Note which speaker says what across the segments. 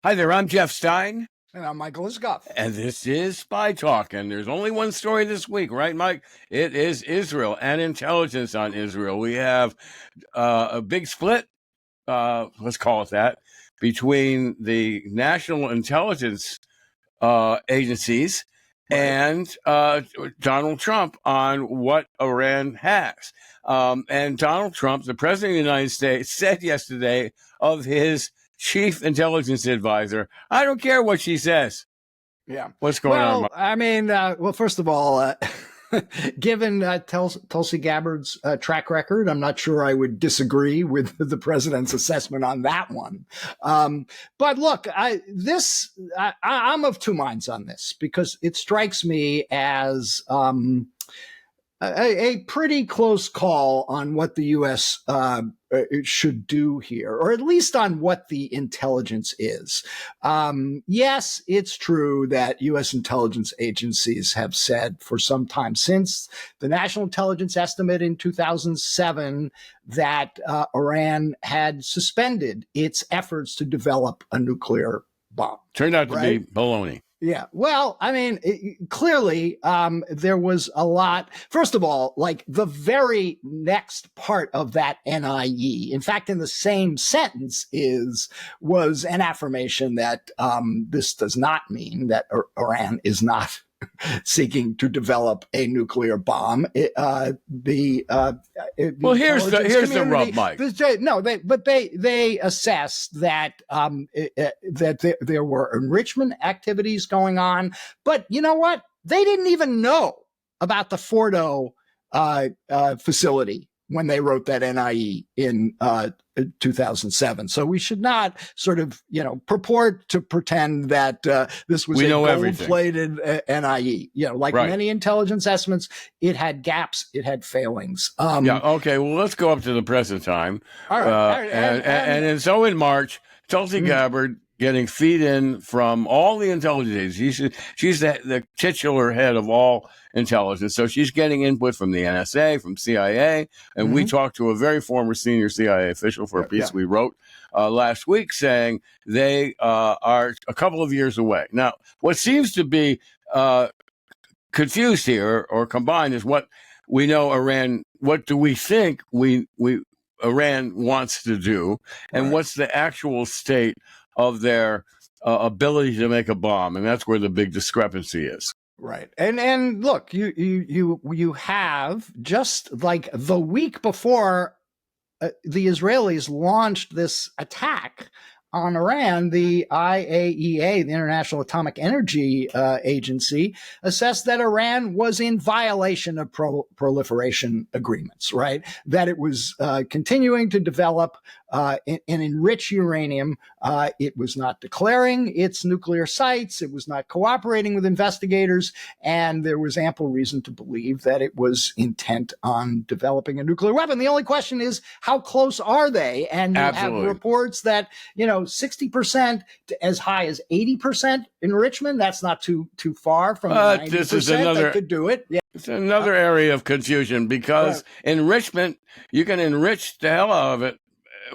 Speaker 1: Hi there, I'm Jeff Stein.
Speaker 2: And I'm Michael Isikoff.
Speaker 1: And this is SpyTalk. And there's only one story this week, right, Mike? It is Israel and intelligence on Israel. We have a big split, let's call it that, between the national intelligence agencies and Donald Trump on what Iran has. And Donald Trump, the president of the United States, said yesterday of his chief intelligence advisor, I don't care what she says.
Speaker 2: Yeah.
Speaker 1: What's going on?
Speaker 2: I mean, well, first of all, given Tulsi Gabbard's track record, I'm not sure I would disagree with the president's assessment on that one. But look, I'm of two minds on this because it strikes me as a pretty close call on what the U.S. Should do here, or at least on what the intelligence is. Yes, it's true that U.S. intelligence agencies have said for some time since the National Intelligence Estimate in 2007 that Iran had suspended its efforts to develop a nuclear bomb.
Speaker 1: Turned out to be baloney.
Speaker 2: Yeah. Well, I mean, clearly, there was a lot. First of all, like the very next part of that NIE, in fact, in the same sentence was an affirmation that this does not mean that Iran is not seeking to develop a nuclear bomb. Here's
Speaker 1: the rub, Mike.
Speaker 2: They assessed that that there were enrichment activities going on, but you know what? They didn't even know about the Fordo facility when they wrote that NIE in 2007. So we should not sort of, purport to pretend that this was a gold-plated NIE. Many intelligence estimates, it had gaps, it had failings.
Speaker 1: Okay. Well, let's go up to the present time.
Speaker 2: All right.
Speaker 1: And so in March, Tulsi Gabbard getting feed in from all the intelligence agencies. She's the titular head of all intelligence. So she's getting input from the NSA, from CIA. And we talked to a very former senior CIA official for a piece we wrote last week saying they are a couple of years away. Now, what seems to be confused here or combined is what we know Iran, what do we think Iran wants to do, and what's the actual state of their ability to make a bomb, and that's where the big discrepancy is.
Speaker 2: Right, and look, you have just like the week before the Israelis launched this attack on Iran, the IAEA, the International Atomic Energy Agency, assessed that Iran was in violation of proliferation agreements, right? That it was continuing to develop and enrich uranium. It was not declaring its nuclear sites. It was not cooperating with investigators. And there was ample reason to believe that it was intent on developing a nuclear weapon. The only question is, how close are they? And you have reports that, 60% to as high as 80% enrichment. That's not too far from 90%.
Speaker 1: This is another,
Speaker 2: that could do it. Yeah.
Speaker 1: It's another area of confusion because enrichment, you can enrich the hell out of it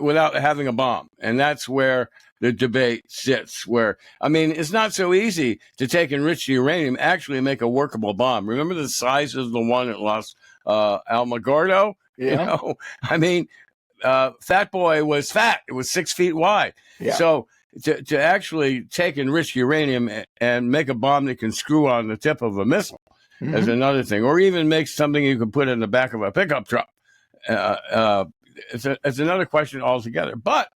Speaker 1: without having a bomb. And that's where the debate sits, it's not so easy to take enriched uranium, actually make a workable bomb. Remember the size of the one at Los Alamogordo?
Speaker 2: Yeah.
Speaker 1: Fat Boy was fat. It was 6 feet wide. Yeah. So to actually take enriched uranium and make a bomb that can screw on the tip of a missile is another thing, or even make something you can put in the back of a pickup truck. It's another question altogether. But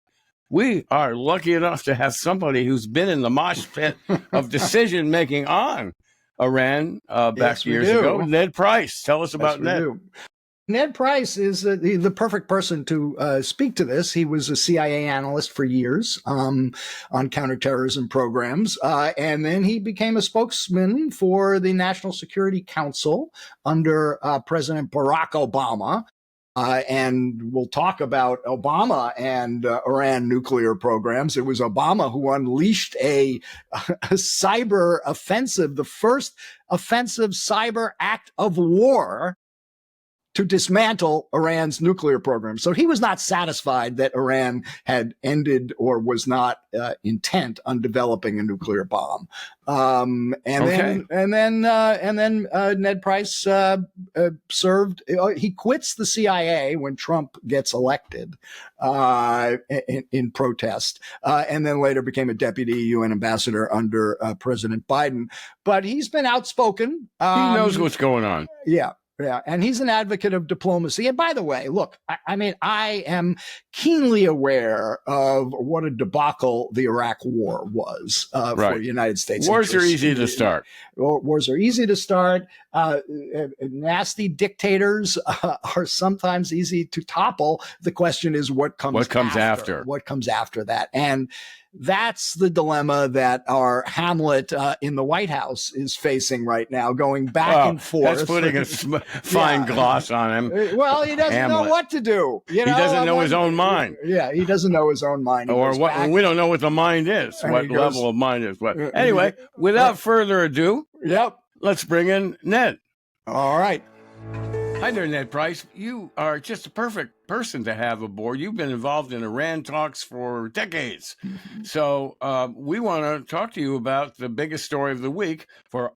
Speaker 1: we are lucky enough to have somebody who's been in the mosh pit of decision making on Iran back years ago. Ned Price. Tell us about Ned.
Speaker 2: Ned Price is the perfect person to speak to this. He was a CIA analyst for years on counterterrorism programs, and then he became a spokesman for the National Security Council under President Barack Obama. And we'll talk about Obama and Iran nuclear programs. It was Obama who unleashed a cyber offensive, the first offensive cyber act of war to dismantle Iran's nuclear program. So he was not satisfied that Iran had ended or was not intent on developing a nuclear bomb. And then Ned Price served. He quits the CIA when Trump gets elected in protest, and then later became a deputy UN ambassador under President Biden. But he's been outspoken.
Speaker 1: He knows what's going on.
Speaker 2: Yeah. Yeah, and he's an advocate of diplomacy. And by the way, look, I mean, I am keenly aware of what a debacle the Iraq War was for the United States.
Speaker 1: Wars are easy to start.
Speaker 2: Wars are easy to start. Nasty dictators are sometimes easy to topple. The question is what comes after. What comes after that? And that's the dilemma that our Hamlet in the White House is facing right now, going back and forth.
Speaker 1: That's putting a fine gloss on him.
Speaker 2: Well, he doesn't know what to do.
Speaker 1: He doesn't know his own mind.
Speaker 2: Yeah, he doesn't know his own mind.
Speaker 1: We don't know what the mind is, what level of mind is. But anyway, without further ado, let's bring in Ned.
Speaker 2: All right.
Speaker 1: Hi there, Ned Price. You are just a perfect person to have aboard. You've been involved in Iran talks for decades. So we want to talk to you about the biggest story of the week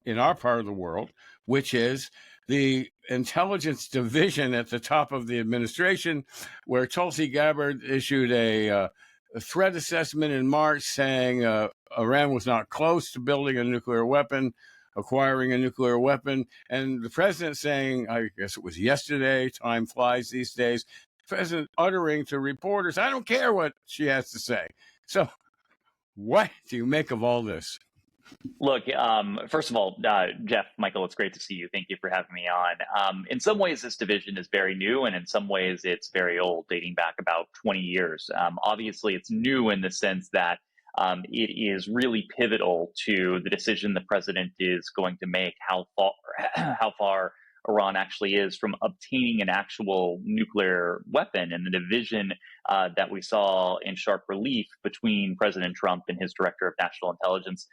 Speaker 1: in our part of the world, which is the intelligence division at the top of the administration, where Tulsi Gabbard issued a threat assessment in March saying Iran was not close to building a nuclear weapon, acquiring a nuclear weapon, and the president saying, I guess it was yesterday, time flies these days, the president uttering to reporters, I don't care what she has to say. So what do you make of all this?
Speaker 3: Look, first of all, Jeff, Michael, it's great to see you. Thank you for having me on. In some ways, this division is very new, and in some ways, it's very old, dating back about 20 years. Obviously, it's new in the sense that it is really pivotal to the decision the president is going to make, how far Iran actually is from obtaining an actual nuclear weapon, and the division that we saw in sharp relief between President Trump and his director of national intelligence,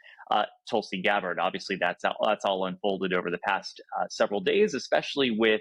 Speaker 3: Tulsi Gabbard. Obviously, that's all unfolded over the past several days, especially with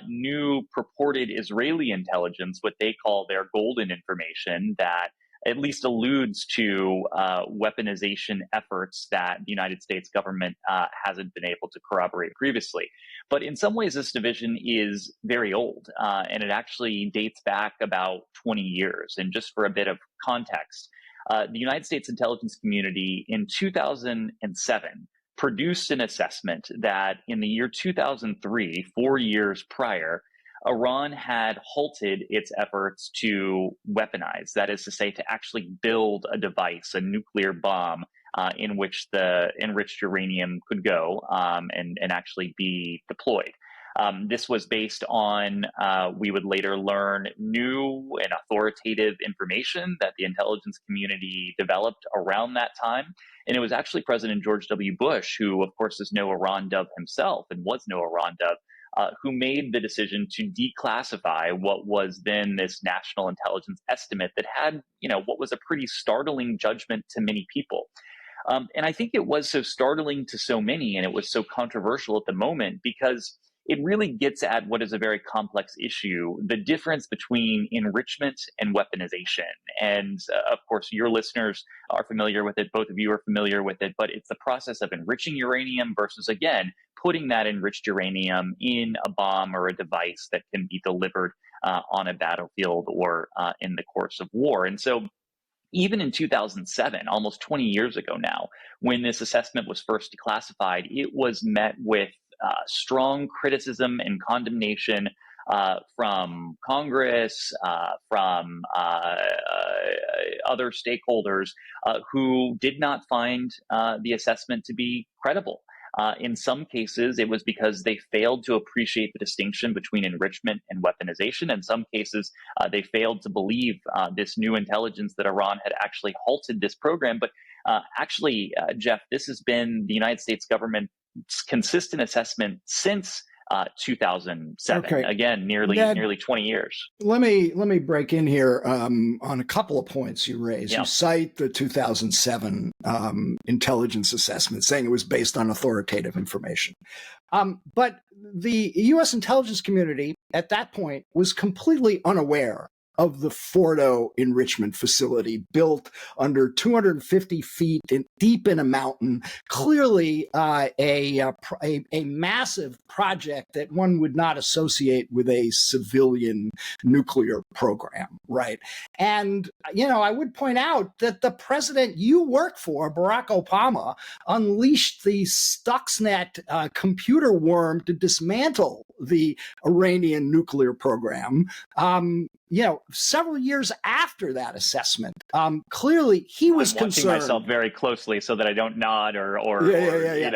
Speaker 3: new purported Israeli intelligence, what they call their golden information, that at least alludes to weaponization efforts that the United States government hasn't been able to corroborate previously. But in some ways, this division is very old, and it actually dates back about 20 years. And just for a bit of context, the United States intelligence community in 2007 produced an assessment that in the year 2003, 4 years prior, Iran had halted its efforts to weaponize, that is to say, to actually build a device, a nuclear bomb, in which the enriched uranium could go and actually be deployed. This was based on, we would later learn, new and authoritative information that the intelligence community developed around that time. And it was actually President George W. Bush, who, of course, is no Iran dove himself and was no Iran dove, who made the decision to declassify what was then this national intelligence estimate that had, what was a pretty startling judgment to many people. And I think it was so startling to so many, and it was so controversial at the moment, because it really gets at what is a very complex issue, the difference between enrichment and weaponization. And of course, your listeners are familiar with it. Both of you are familiar with it, but it's the process of enriching uranium versus, again, putting that enriched uranium in a bomb or a device that can be delivered on a battlefield or in the course of war. And so even in 2007, almost 20 years ago now, when this assessment was first declassified, it was met with strong criticism and condemnation from Congress, from other stakeholders who did not find the assessment to be credible. In some cases, it was because they failed to appreciate the distinction between enrichment and weaponization. In some cases, they failed to believe this new intelligence that Iran had actually halted this program. But actually, Jeff, this has been the United States government's consistent assessment since 2007.
Speaker 2: Okay.
Speaker 3: Again,
Speaker 2: Ned,
Speaker 3: nearly 20 years.
Speaker 2: Let me break in here on a couple of points you raised.
Speaker 3: Yeah.
Speaker 2: You cite the 2007 intelligence assessment, saying it was based on authoritative information. But the U.S. intelligence community at that point was completely unaware of the Fordo enrichment facility built under 250 feet deep in a mountain, clearly a massive project that one would not associate with a civilian nuclear program, right? And, I would point out that the president you work for, Barack Obama, unleashed the Stuxnet computer worm to dismantle the Iranian nuclear program. Several years after that assessment, clearly he was concerned.
Speaker 3: I'm watching myself very closely so that I don't nod or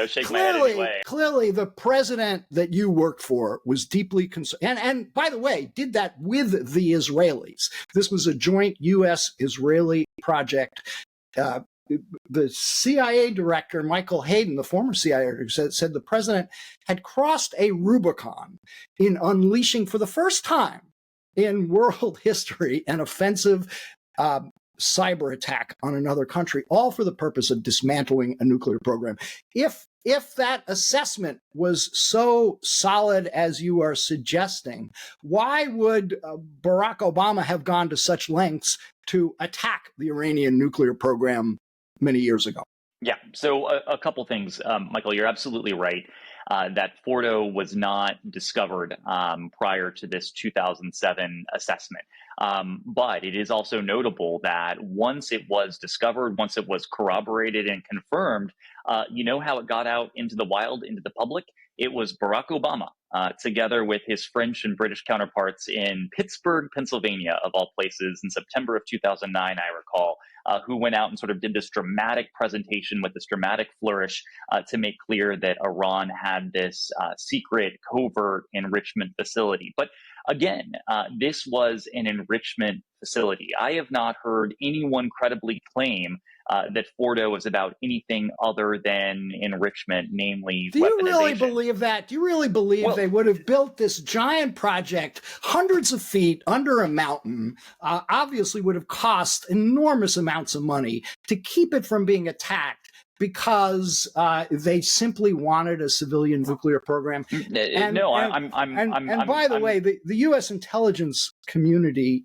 Speaker 3: shake my head anyway.
Speaker 2: Clearly, the president that you worked for was deeply concerned, and by the way, did that with the Israelis. This was a joint U.S.-Israeli project. The CIA director, Michael Hayden, the former CIA director, said the president had crossed a Rubicon in unleashing for the first time in world history an offensive cyber attack on another country, all for the purpose of dismantling a nuclear program. If that assessment was so solid as you are suggesting, why would Barack Obama have gone to such lengths to attack the Iranian nuclear program many years ago?
Speaker 3: Yeah, so a couple things, Michael, you're absolutely right. That Fordo was not discovered prior to this 2007 assessment. But it is also notable that once it was discovered, once it was corroborated and confirmed, you know how it got out into the wild, into the public? It was Barack Obama, together with his French and British counterparts in Pittsburgh, Pennsylvania, of all places, in September of 2009, I recall, who went out and sort of did this dramatic presentation with this dramatic flourish to make clear that Iran had this secret, covert enrichment facility. But again, this was an enrichment facility. I have not heard anyone credibly claim that Fordo was about anything other than enrichment, namely weaponization.
Speaker 2: Do you really believe that? Do you really believe they would have built this giant project hundreds of feet under a mountain, obviously would have cost enormous amounts of money to keep it from being attacked because they simply wanted a civilian nuclear program? And by the way, the U.S. intelligence community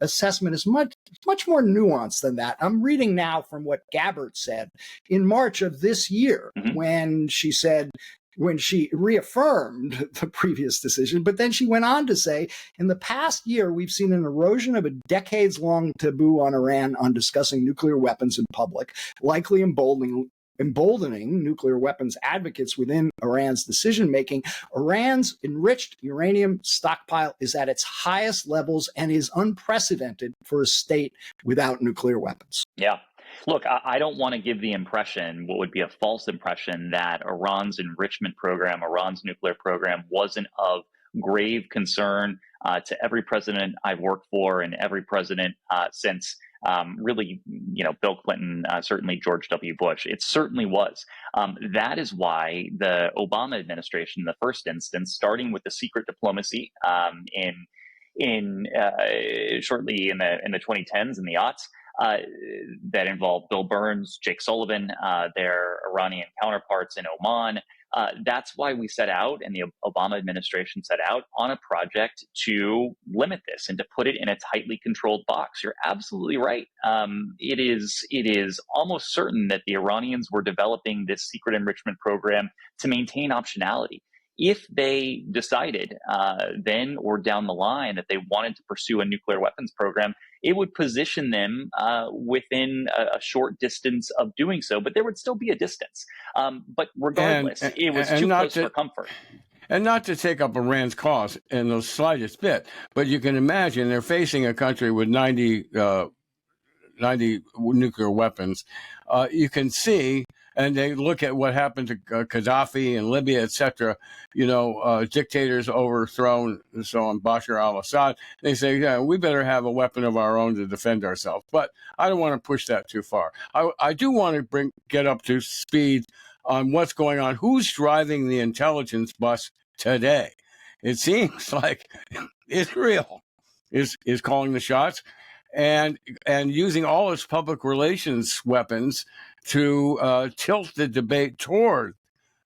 Speaker 2: assessment is much more nuanced than that. I'm reading now from what Gabbard said in March of this year, when she reaffirmed the previous decision, but then she went on to say, in the past year, we've seen an erosion of a decades-long taboo on Iran on discussing nuclear weapons in public, likely emboldening nuclear weapons advocates within Iran's decision-making. Iran's enriched uranium stockpile is at its highest levels and is unprecedented for a state without nuclear weapons.
Speaker 3: Yeah. Look, I don't want to give the impression, what would be a false impression, that Iran's enrichment program, Iran's nuclear program, wasn't of grave concern to every president I've worked for and every president since really, Bill Clinton, certainly George W. Bush. It certainly was. That is why the Obama administration, in the first instance, starting with the secret diplomacy shortly in the 2010s and the aughts, that involved Bill Burns, Jake Sullivan, their Iranian counterparts in Oman. That's why we set out, and the Obama administration set out, on a project to limit this and to put it in a tightly controlled box. You're absolutely right. It is almost certain that the Iranians were developing this secret enrichment program to maintain optionality. If they decided then or down the line that they wanted to pursue a nuclear weapons program, it would position them within a short distance of doing so, but there would still be a distance. But regardless, it was too close for comfort.
Speaker 1: And not to take up Iran's cause in the slightest bit, but you can imagine they're facing a country with 90 nuclear weapons. You can see, and they look at what happened to Gaddafi and Libya, etc. Dictators overthrown, and so on, Bashar al-Assad. They say, yeah, we better have a weapon of our own to defend ourselves. But I don't want to push that too far. I do want to get up to speed on what's going on. Who's driving the intelligence bus today. It seems like Israel is calling the shots and using all its public relations weapons to tilt the debate toward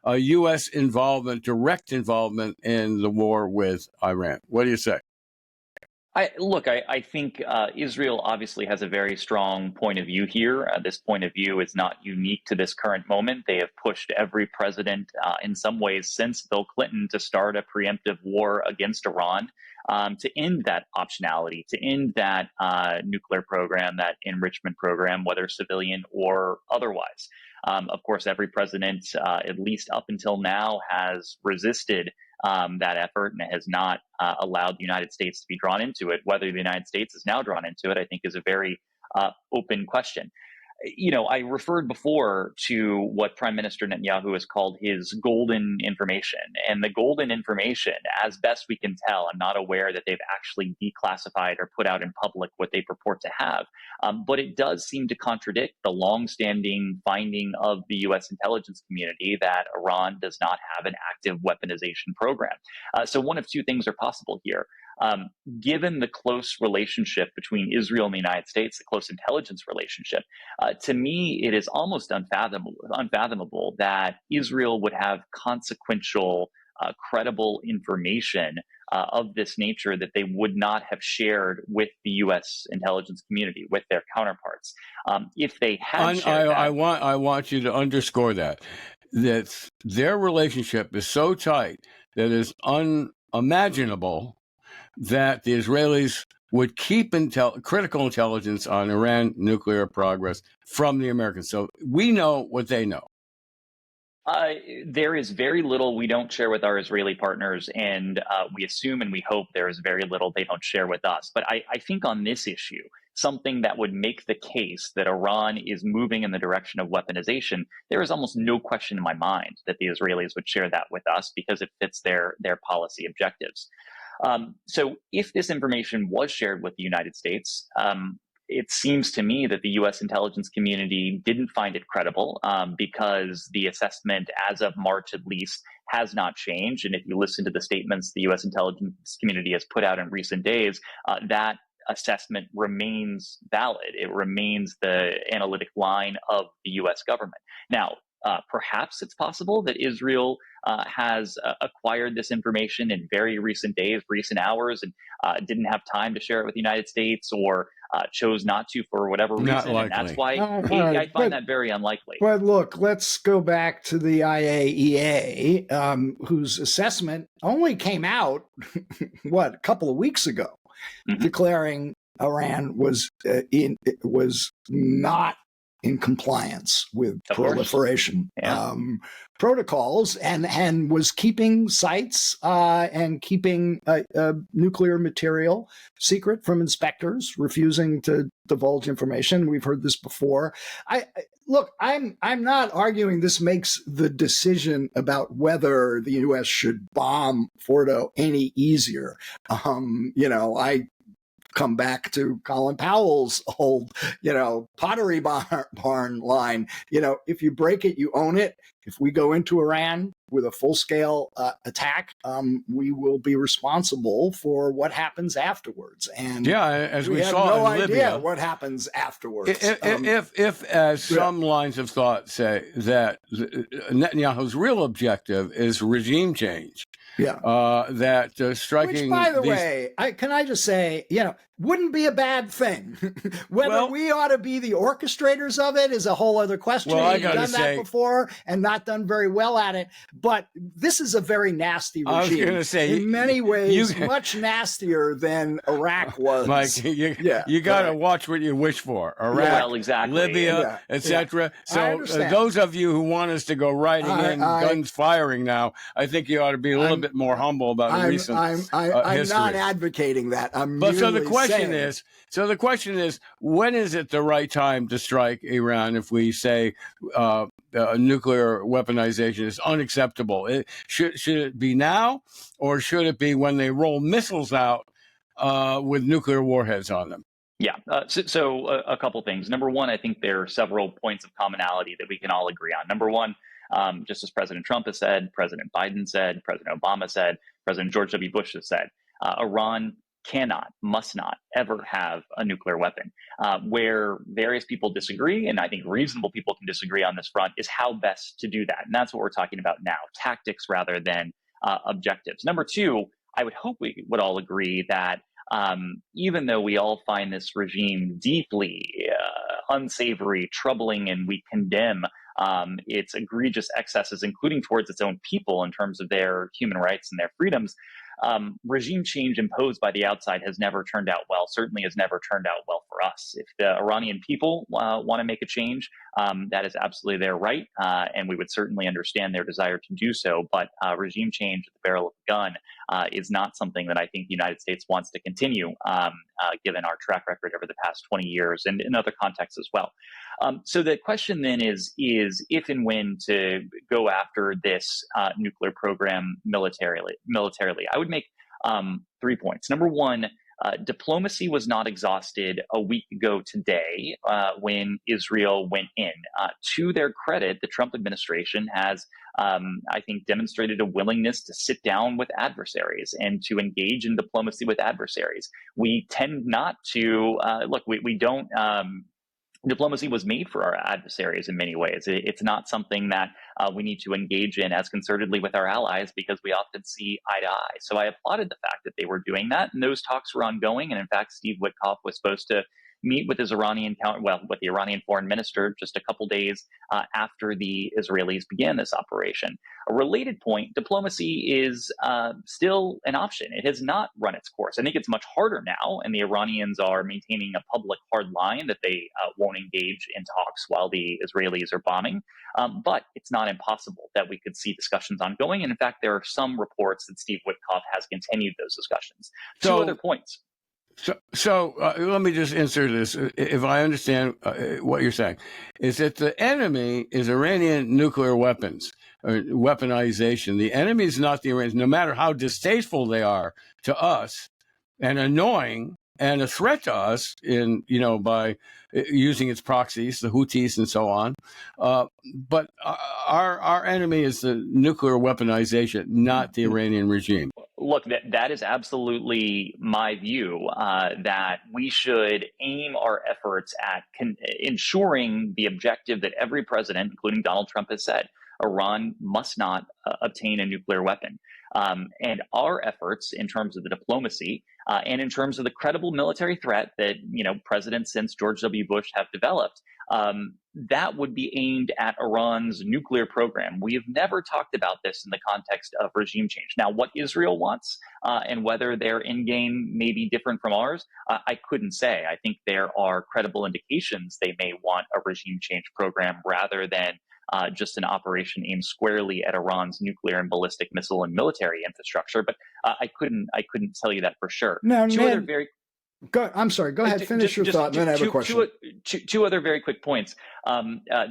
Speaker 1: U.S. involvement, direct involvement in the war with Iran. What do you say?
Speaker 3: I think Israel obviously has a very strong point of view here. This point of view is not unique to this current moment. They have pushed every president in some ways since Bill Clinton to start a preemptive war against Iran, to end that optionality, to end that nuclear program, that enrichment program, whether civilian or otherwise. Of course, every president, at least up until now, has resisted that effort and has not allowed the United States to be drawn into it. Whether the United States is now drawn into it, I think, is a very open question. I referred before to what Prime Minister Netanyahu has called his golden information. And the golden information, as best we can tell, I'm not aware that they've actually declassified or put out in public what they purport to have. But it does seem to contradict the longstanding finding of the U.S. intelligence community that Iran does not have an active weaponization program. So one of two things are possible here. Given the close relationship between Israel and the United States, the close intelligence relationship, to me, it is almost unfathomable that Israel would have consequential, credible information of this nature that they would not have shared with the U.S. intelligence community, with their counterparts. If they had shared that,
Speaker 1: I want you to underscore that their relationship is so tight that it's unimaginable that the Israelis would keep critical intelligence on Iran nuclear progress from the Americans. So we know what they know.
Speaker 3: There is very little we don't share with our Israeli partners, and we assume and we hope there is very little they don't share with us. But I think on this issue, something that would make the case that Iran is moving in the direction of weaponization, there is almost no question in my mind that the Israelis would share that with us because it fits their policy objectives. So if this information was shared with the United States, it seems to me that the U.S. intelligence community didn't find it credible because the assessment, as of March at least, has not changed. And if you listen to the statements the U.S. intelligence community has put out in recent days, that assessment remains valid. It remains the analytic line of the U.S. government. Now, perhaps it's possible that Israel has acquired this information in very recent days, recent hours, and didn't have time to share it with the United States, or chose not to for whatever reason.
Speaker 1: Not likely.
Speaker 3: And that's why I find that very unlikely.
Speaker 2: But look, let's go back to the IAEA, whose assessment only came out, a couple of weeks ago, declaring Iran was not in compliance with proliferation protocols, and was keeping sites and keeping nuclear material secret from inspectors, refusing to divulge information. We've heard this before. I'm not arguing this makes the decision about whether the U.S. should bomb Fordo any easier. I come back to Colin Powell's old, pottery barn line. If you break it, you own it. If we go into Iran with a full-scale attack, we will be responsible for what happens afterwards. And
Speaker 1: as we
Speaker 2: have
Speaker 1: saw
Speaker 2: no
Speaker 1: in
Speaker 2: idea
Speaker 1: Libya,
Speaker 2: what happens afterwards.
Speaker 1: If as some lines of thought say that Netanyahu's real objective is regime change, that striking.
Speaker 2: Which, by the way, can I just say, wouldn't be a bad thing. Whether we ought to be the orchestrators of it is a whole other question. We've done that before and not done very well at it. But this is a very nasty regime. I was going to say, in many ways, much nastier than Iraq was.
Speaker 1: Mike, you got to watch what you wish for. Iraq, Libya, etc. So those of you who want us to go riding in, guns firing now, I think you ought to be a little bit more humble about recent history.
Speaker 2: I'm not advocating that.
Speaker 1: So the question is, when is it the right time to strike Iran if we say nuclear weaponization is unacceptable? Should it be now, or should it be when they roll missiles out with nuclear warheads on them?
Speaker 3: Yeah. So a couple things. Number one, I think there are several points of commonality that we can all agree on. Number one, just as President Trump has said, President Biden said, President Obama said, President George W. Bush has said, Iran cannot, must not ever have a nuclear weapon. Where various people disagree, and I think reasonable people can disagree on this front, is how best to do that. And that's what we're talking about now, tactics rather than objectives. Number two, I would hope we would all agree that even though we all find this regime deeply unsavory, troubling, and we condemn its egregious excesses, including towards its own people in terms of their human rights and their freedoms, regime change imposed by the outside has never turned out well, certainly has never turned out well for us. If the Iranian people want to make a change, that is absolutely their right, and we would certainly understand their desire to do so. But regime change at the barrel of a gun is not something that I think the United States wants to continue, given our track record over the past 20 years and in other contexts as well. So the question then is if and when to go after this nuclear program militarily. I would make 3 points. Number one, diplomacy was not exhausted a week ago today when Israel went in. To their credit, the Trump administration has, I think, demonstrated a willingness to sit down with adversaries and to engage in diplomacy with adversaries. We tend not to, we don't, diplomacy was made for our adversaries in many ways. It's not something that we need to engage in as concertedly with our allies because we often see eye to eye. So I applauded the fact that they were doing that, and those talks were ongoing. And in fact, Steve Witkoff was supposed to meet with his with the Iranian foreign minister just a couple days after the Israelis began this operation. A related point, diplomacy is still an option. It has not run its course. I think it's much harder now, and the Iranians are maintaining a public hard line that they won't engage in talks while the Israelis are bombing. But it's not impossible that we could see discussions ongoing. And in fact, there are some reports that Steve Witkoff has continued those discussions. Two other points.
Speaker 1: So let me just insert this. If I understand what you're saying, is that the enemy is Iranian nuclear weapons, or weaponization. The enemy is not the Iranians, no matter how distasteful they are to us and annoying and a threat to us by using its proxies, the Houthis and so on. But our enemy is the nuclear weaponization, not the Iranian regime.
Speaker 3: Look, that is absolutely my view, that we should aim our efforts at ensuring the objective that every president, including Donald Trump, has said: Iran must not obtain a nuclear weapon. And our efforts in terms of the diplomacy and in terms of the credible military threat that presidents since George W. Bush have developed, that would be aimed at Iran's nuclear program. We have never talked about this in the context of regime change. Now, what Israel wants and whether their end game may be different from ours, I couldn't say. I think there are credible indications they may want a regime change program rather than just an operation aimed squarely at Iran's nuclear and ballistic missile and military infrastructure. But I couldn't tell you that for sure.
Speaker 2: Now, I'm sorry. Go ahead. Finish your thought, and then I have a question.
Speaker 3: Two other very quick points.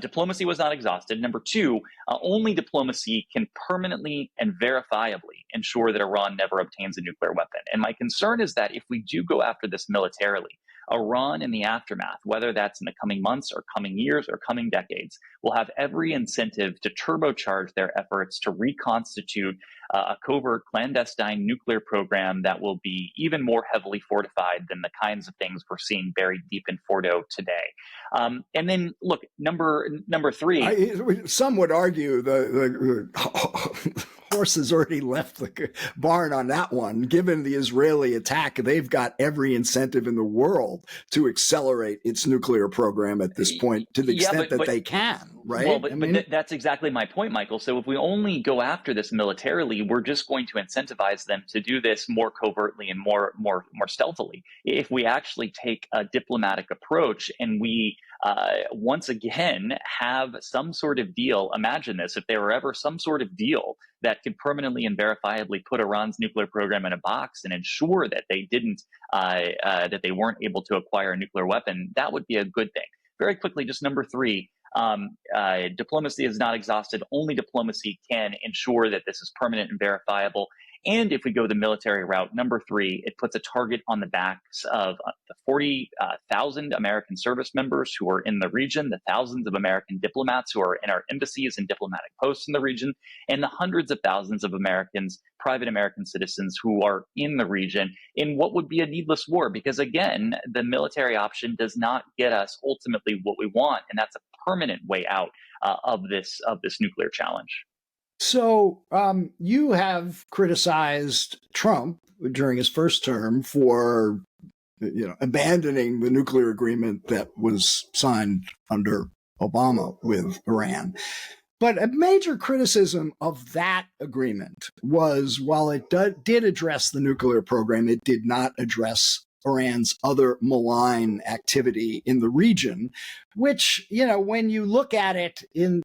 Speaker 3: Diplomacy was not exhausted. Number two, only diplomacy can permanently and verifiably ensure that Iran never obtains a nuclear weapon. And my concern is that if we do go after this militarily, Iran in the aftermath, whether that's in the coming months or coming years or coming decades, will have every incentive to turbocharge their efforts to reconstitute a covert clandestine nuclear program that will be even more heavily fortified than the kinds of things we're seeing buried deep in Fordo today. And then, look, number three.
Speaker 2: Some would argue the horse has already left the barn on that one. Given the Israeli attack, they've got every incentive in the world to accelerate its nuclear program at this point to the extent that they can, right?
Speaker 3: Well, but that's exactly my point, Michael. So if we only go after this militarily, we're just going to incentivize them to do this more covertly and more stealthily. If we actually take a diplomatic approach and we once again have some sort of deal, imagine this, if there were ever some sort of deal that could permanently and verifiably put Iran's nuclear program in a box and ensure that they didn't, that they weren't able to acquire a nuclear weapon, that would be a good thing. Very quickly, just number three, diplomacy is not exhausted. Only diplomacy can ensure that this is permanent and verifiable. And if we go the military route, number 3, it puts a target on the backs of the 40,000 American service members who are in the region, the thousands of American diplomats who are in our embassies and diplomatic posts in the region, and the hundreds of thousands of Americans, private American citizens who are in the region in what would be a needless war. Because again, the military option does not get us ultimately what we want, and that's a permanent way out of this nuclear challenge.
Speaker 2: So you have criticized Trump during his first term for, abandoning the nuclear agreement that was signed under Obama with Iran. But a major criticism of that agreement was, while it did address the nuclear program, it did not address Iran's other malign activity in the region, which, when you look at it in,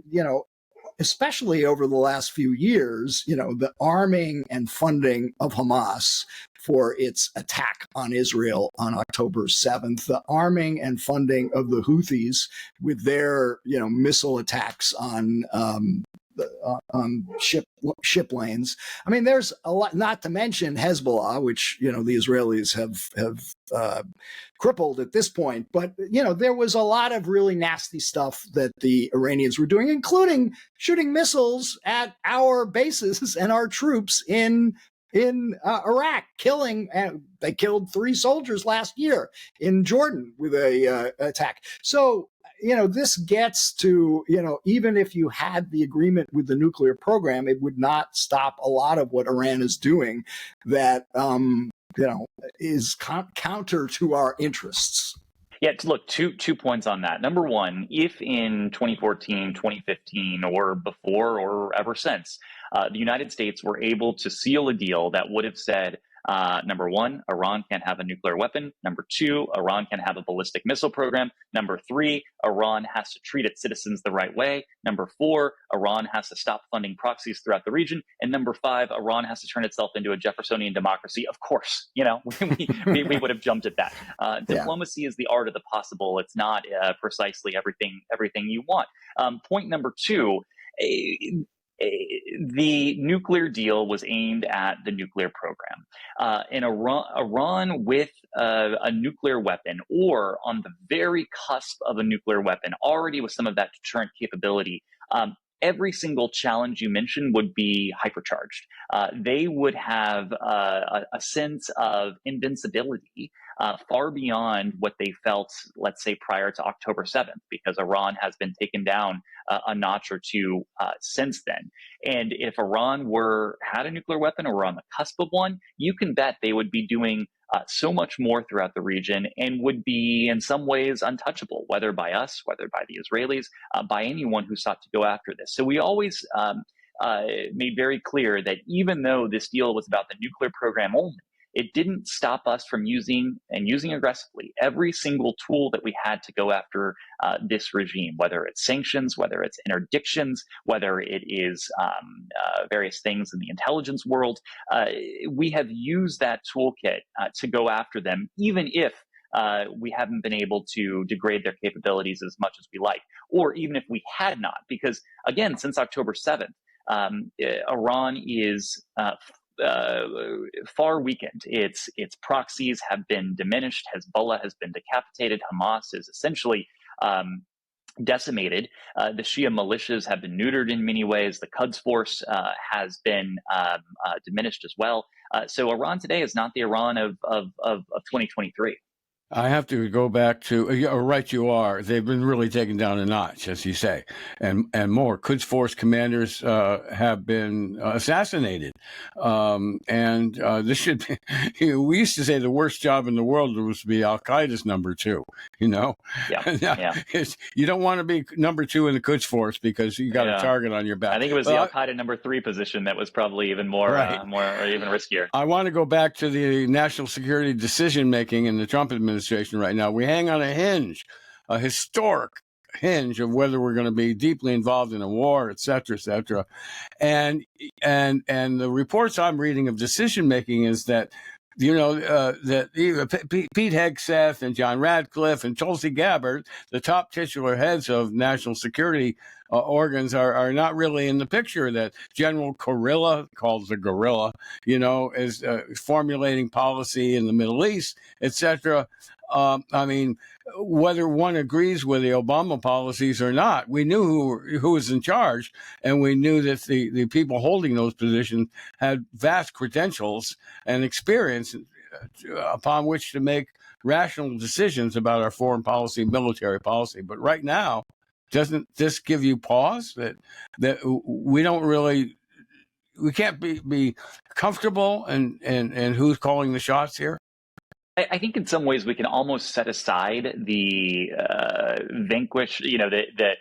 Speaker 2: especially over the last few years, the arming and funding of Hamas for its attack on Israel on October 7th, the arming and funding of the Houthis with their, missile attacks on ship lanes. I mean, there's a lot, not to mention Hezbollah, which, the Israelis have crippled at this point. But, there was a lot of really nasty stuff that the Iranians were doing, including shooting missiles at our bases and our troops in Iraq, they killed 3 soldiers last year in Jordan with a attack. So, this gets to, even if you had the agreement with the nuclear program, it would not stop a lot of what Iran is doing that, is counter to our interests.
Speaker 3: Yeah, look, two points on that. Number one, if in 2014, 2015, or before or ever since, the United States were able to seal a deal that would have said, number one, Iran can't have a nuclear weapon. Number 2, Iran can have a ballistic missile program. Number 3, Iran has to treat its citizens the right way. Number 4, Iran has to stop funding proxies throughout the region. And number 5, Iran has to turn itself into a Jeffersonian democracy. Of course, we would have jumped at that. Diplomacy is the art of the possible. It's not precisely everything you want. Point number 2, the nuclear deal was aimed at the nuclear program. And Iran with a nuclear weapon, or on the very cusp of a nuclear weapon, already with some of that deterrent capability, every single challenge you mentioned would be hypercharged. They would have a sense of invincibility far beyond what they felt, let's say, prior to October 7th, because Iran has been taken down a notch or two since then. And if Iran had a nuclear weapon or were on the cusp of one, you can bet they would be doing so much more throughout the region and would be in some ways untouchable, whether by us, whether by the Israelis, by anyone who sought to go after this. So we always made very clear that even though this deal was about the nuclear program only, it didn't stop us from using aggressively every single tool that we had to go after this regime, whether it's sanctions, whether it's interdictions, whether it is various things in the intelligence world. We have used that toolkit to go after them, even if we haven't been able to degrade their capabilities as much as we like, or even if we had not, because again, since October 7th, Iran is far weakened. Its proxies have been diminished. Hezbollah has been decapitated. Hamas is essentially decimated. The Shia militias have been neutered in many ways. The Quds force has been diminished as well. So Iran today is not the Iran of 2023.
Speaker 1: I have to go back to, right you are. They've been really taken down a notch, as you say, and more. Quds Force commanders have been assassinated. And this should be, we used to say the worst job in the world was to be Al-Qaeda's number 2,
Speaker 3: Yeah.
Speaker 1: You don't want to be number 2 in the Quds Force because you got a target on your back.
Speaker 3: I think it was the Al-Qaeda number 3 position that was probably even more or even riskier.
Speaker 1: I want to go back to the national security decision-making in the Trump administration right now. We hang on a hinge, a historic hinge of whether we're going to be deeply involved in a war, et cetera, et cetera. And the reports I'm reading of decision-making is that, that Pete Hegseth and John Radcliffe and Tulsi Gabbard, the top titular heads of national security organs are not really in the picture. That General Kurilla, calls the gorilla, is formulating policy in the Middle East, etc. I mean, whether one agrees with the Obama policies or not, we knew who was in charge, and we knew that the people holding those positions had vast credentials and experience upon which to make rational decisions about our foreign policy, military policy. But right now, doesn't this give you pause that we can't be comfortable and who's calling the shots here?
Speaker 3: I think in some ways we can almost set aside the vanquish, the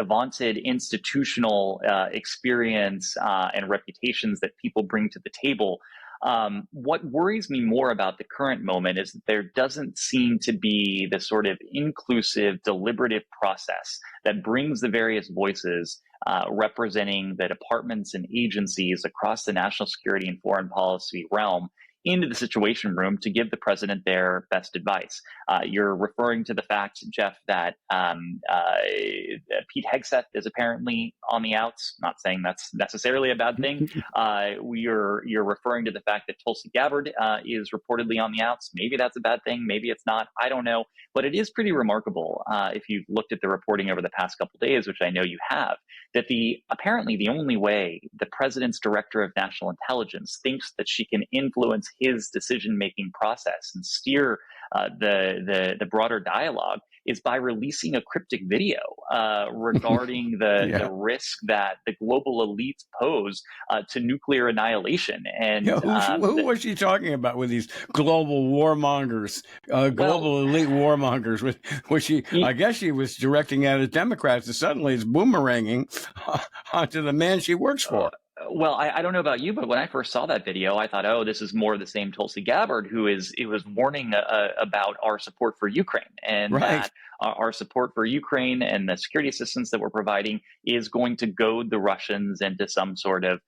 Speaker 3: vaunted institutional experience and reputations that people bring to the table. What worries me more about the current moment is that there doesn't seem to be the sort of inclusive, deliberative process that brings the various voices representing the departments and agencies across the national security and foreign policy realm into the Situation Room to give the president their best advice. You're referring to the fact, Jeff, that Pete Hegseth is apparently on the outs. Not saying that's necessarily a bad thing. You're referring to the fact that Tulsi Gabbard is reportedly on the outs. Maybe that's a bad thing. Maybe it's not. I don't know. But it is pretty remarkable if you've looked at the reporting over the past couple of days, which I know you have, that apparently the only way the president's director of national intelligence thinks that she can influence his decision-making process and steer the broader dialogue is by releasing a cryptic video regarding the risk that the global elites pose to nuclear annihilation. And
Speaker 1: who was she talking about with these global warmongers, global elite warmongers? Was she? I guess she was directing at Democrats, and suddenly it's boomeranging onto the man she works for.
Speaker 3: Well, I don't know about you, but when I first saw that video, I thought, oh, this is more the same Tulsi Gabbard who was warning about our support for Ukraine and that our support for Ukraine and the security assistance that we're providing is going to goad the Russians into some sort of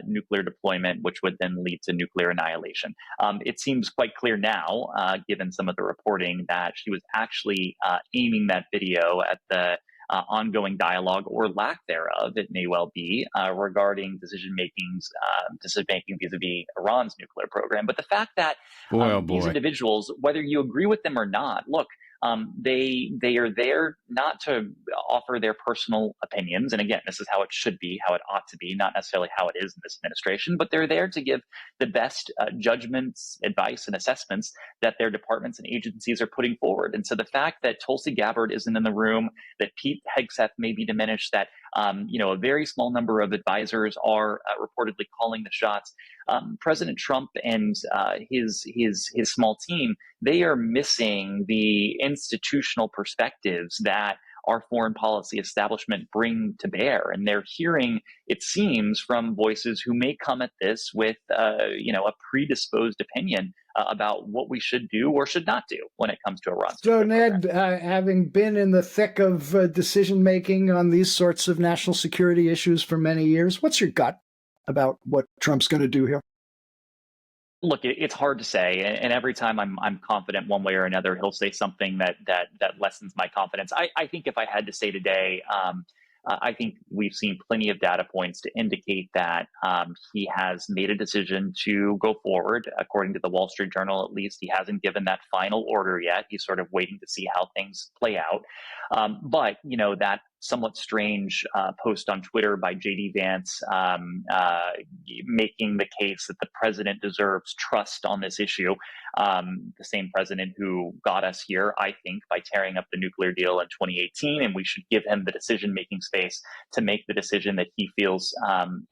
Speaker 3: nuclear deployment, which would then lead to nuclear annihilation. It seems quite clear now, given some of the reporting, that she was actually aiming that video at the ongoing dialogue or lack thereof, it may well be, regarding decision making vis-a-vis Iran's nuclear program. But the fact that these individuals, whether you agree with them or not, look, they are there not to offer their personal opinions. And again, this is how it should be, how it ought to be, not necessarily how it is in this administration, but they're there to give the best judgments, advice, and assessments that their departments and agencies are putting forward. And so the fact that Tulsi Gabbard isn't in the room, that Pete Hegseth may be diminished, that a very small number of advisors are reportedly calling the shots. President Trump and his small team, they are missing the institutional perspectives that our foreign policy establishment bring to bear. And they're hearing, it seems, from voices who may come at this with a predisposed opinion about what we should do or should not do when it comes to Iran.
Speaker 2: So, Ned, having been in the thick of decision-making on these sorts of national security issues for many years, what's your gut about what Trump's going to do here?
Speaker 3: Look, it's hard to say, and every time I'm confident one way or another, he'll say something that lessens my confidence. I think if I had to say today, I think we've seen plenty of data points to indicate that he has made a decision to go forward. According to the Wall Street Journal, at least, he hasn't given that final order yet. He's sort of waiting to see how things play out. But that somewhat strange post on Twitter by J.D. Vance making the case that the president deserves trust on this issue. The same president who got us here, I think, by tearing up the nuclear deal in 2018, and we should give him the decision-making space to make the decision that he feels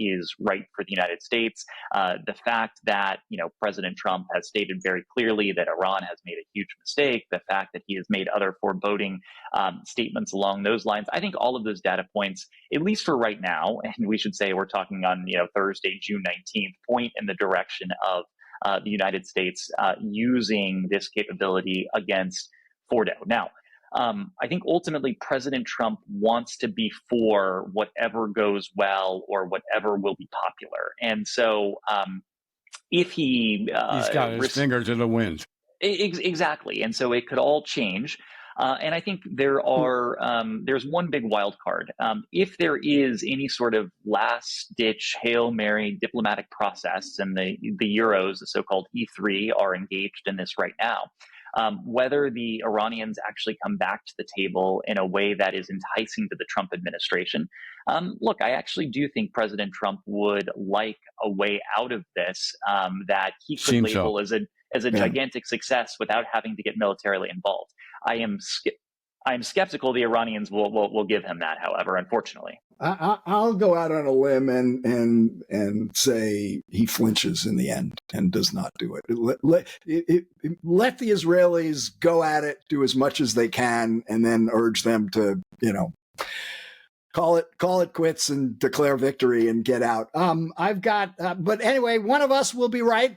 Speaker 3: is right for the United States. The fact that, President Trump has stated very clearly that Iran has made a huge mistake, the fact that he has made other foreboding statements along those lines, I think all of those data points, at least for right now, and we should say we're talking on Thursday, June 19th, point in the direction of the United States using this capability against Fordo. Now, I think ultimately President Trump wants to be for whatever goes well or whatever will be popular. And so if he's
Speaker 1: got his finger to the wind.
Speaker 3: Exactly. And so it could all change. And I think there's one big wild card. If there is any sort of last-ditch Hail Mary diplomatic process, and the Euros, the so-called E3, are engaged in this right now, whether the Iranians actually come back to the table in a way that is enticing to the Trump administration. Look, I actually do think President Trump would like a way out of this that he could label as a gigantic success without having to get militarily involved. I am skeptical the Iranians will give him that, however, unfortunately.
Speaker 4: I'll go out on a limb and say he flinches in the end and does not do it. Let the Israelis go at it, do as much as they can, and then urge them to, call it quits and declare victory and get out. But anyway, one of us will be right.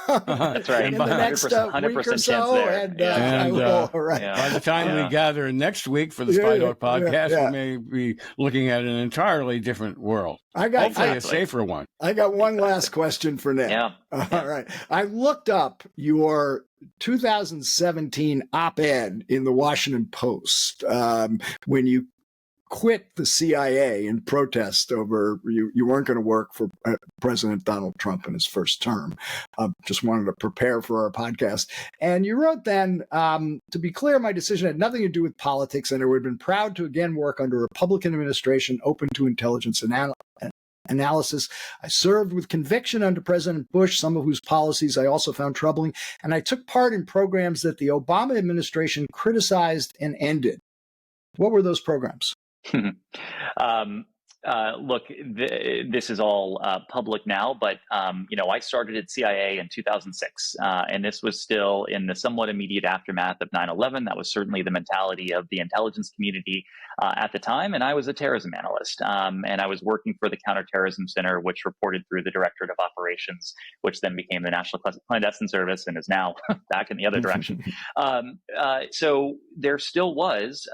Speaker 3: That's right.
Speaker 4: In the next
Speaker 3: 100%
Speaker 4: week or so,
Speaker 1: by the time we gather next week for the SpyTalk podcast, we may be looking at an entirely different world. Hopefully a safer one.
Speaker 4: I got one last question for Ned.
Speaker 3: Yeah.
Speaker 4: All right. I looked up your 2017 op-ed in the Washington Post when you quit the CIA in protest over you weren't going to work for President Donald Trump in his first term. Just wanted to prepare for our podcast. And you wrote then, to be clear, my decision had nothing to do with politics, and I would have been proud to again work under a Republican administration open to intelligence analysis. I served with conviction under President Bush, some of whose policies I also found troubling, and I took part in programs that the Obama administration criticized and ended. What were those programs?
Speaker 3: Look, this is all public now, but I started at CIA in 2006, and this was still in the somewhat immediate aftermath of 9/11. That was certainly the mentality of the intelligence community at the time, and I was a terrorism analyst, and I was working for the Counterterrorism Center, which reported through the Directorate of Operations, which then became the National Clandestine Service and is now back in the other direction. So there still was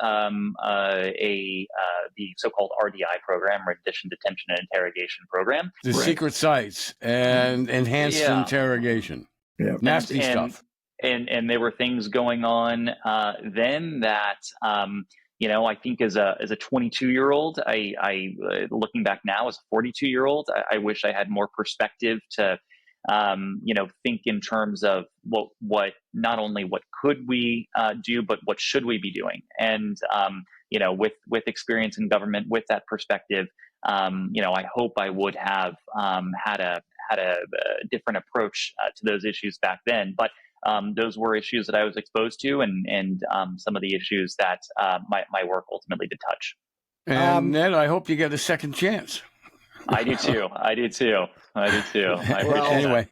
Speaker 3: the so-called RDI program, Rendition, Detention, and Interrogation program.
Speaker 1: The secret sites and enhanced interrogation. Yeah. Nasty stuff.
Speaker 3: And there were things going on then that, I think as a 22-year-old, I looking back now as a 42-year-old, I wish I had more perspective to, think in terms of what not only what could we do, but what should we be doing. And, with experience in government, with that perspective, I hope I would have had a different approach to those issues back then. But those were issues that I was exposed to, and some of the issues that my work ultimately did touch.
Speaker 1: And Ned, I hope you get a second chance.
Speaker 3: I do too.
Speaker 1: Anyway.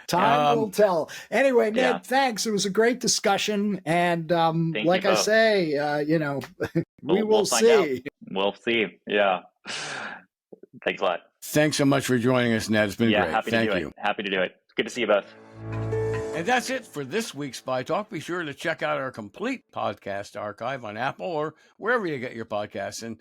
Speaker 4: Time will tell. Anyway, Ned, thanks. It was a great discussion. And like I say, we'll see.
Speaker 3: We'll see. Yeah. Thanks a lot.
Speaker 1: Thanks so much for joining us, Ned. It's been great. Thank you.
Speaker 3: Happy to do it. Good to see you both.
Speaker 1: And that's it for this week's SpyTalk. Be sure to check out our complete podcast archive on Apple or wherever you get your podcasts. And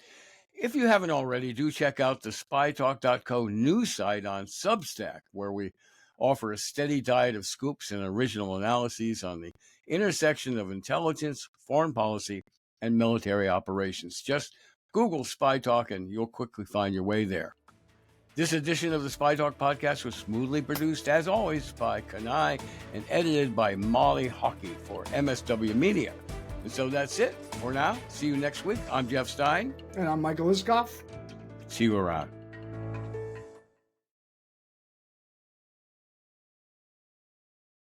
Speaker 1: if you haven't already, do check out the SpyTalk.co news site on Substack, where we offer a steady diet of scoops and original analyses on the intersection of intelligence, foreign policy, and military operations. Just Google SpyTalk and you'll quickly find your way there. This edition of the SpyTalk podcast was smoothly produced, as always, by Kanai and edited by Molly Hockey for MSW Media. And so that's it for now. See you next week. I'm Jeff Stein.
Speaker 4: And I'm Michael Isikoff.
Speaker 1: See you around.